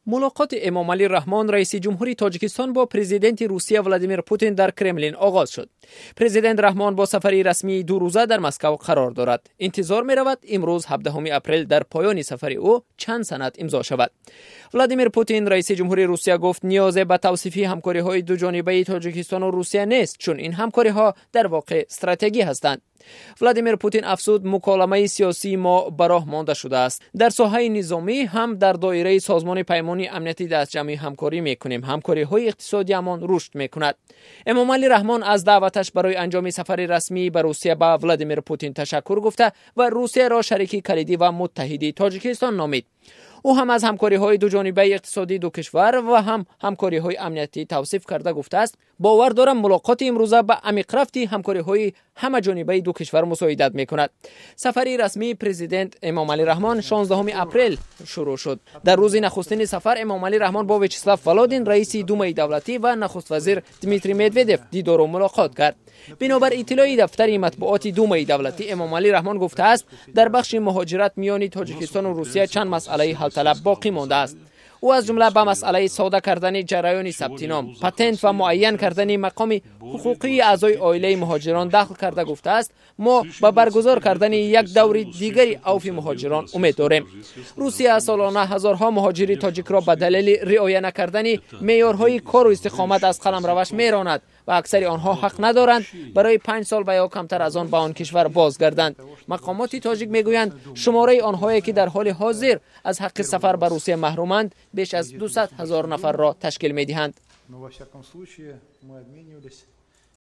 ملاقات امامعلی رحمان رئیس جمهوری تاجیکستان با پرزیدنت روسیه ولادیمیر پوتین در کرملین آغاز شد. پرزیدنت رحمان با سفری رسمی 2 روزه در مسکو قرار دارد. انتظار می رود امروز 17 اپریل در پایان سفر او چند سند امضا شود. ولادیمیر پوتین رئیس جمهوری روسیه گفت نیاز به توصیفی همکاری‌های دو جانبه تاجیکستان و روسیه نیست، چون این همکاری‌ها در واقع استراتژی هستند. ولادیمیر پوتین افزود مکالمه سیاسی ما به راه مانده شده است. در ساحه نظامی هم در دایره سازمان پیمان امنیتی دستجمعی همکاری میکنیم. همکاری‌های اقتصادی همان رشد میکند. امامعلی رحمان از دعوتش برای انجام سفر رسمی به روسیه به ولادیمیر پوتین تشکر گفته و روسیه را شریک کلیدی و متحد تاجیکستان نامید. او هم از همکاری‌های دو جانبه اقتصادی دو کشور و هم همکاری‌های امنیتی توصیف کرده گفته است باور دارم ملاقات امروزه به عمیق رفتی همکاری‌های همه جانبه دو کشور مساعدت می‌کند. سفری رسمی پرزیدنت امامعلی رحمان 16 اپریل شروع شد. در روز نخستین سفر امامعلی رحمان با ویاچسلاو ولودین رئیس دومای دولتی و نخست وزیر دمیتری مدودف دیدار و ملاقات کرد. بنابر اطلاعی دفتر مطبوعات دومای دولتی امامعلی رحمان گفته است در بخش مهاجرت میان تاجیکستان و روسیه چند مسئله حل طلب باقی مانده است. او از جمله به مسئله ساده کردن جریان ثبت نام، پتنت و معین کردن مقام حقوقی اعضای عائله مهاجران دخل کرده گفته است ما به برگزار کردن یک دور دیگری عفو مهاجران امید داریم. روسیه سالانه هزارها مهاجر تاجیک را به دلیل رعایت نکردن معیارهای کار و استقامت از قلمروش میراند و اکثر آنها حق ندارند برای 5 سال و یا کمتر از آن به آن کشور بازگردند. مقامات تاجیک میگویند شماره آنهایی که در حال حاضر از حق سفر به روسیه محرومند بیش از 200,000 نفر را تشکیل میدهند.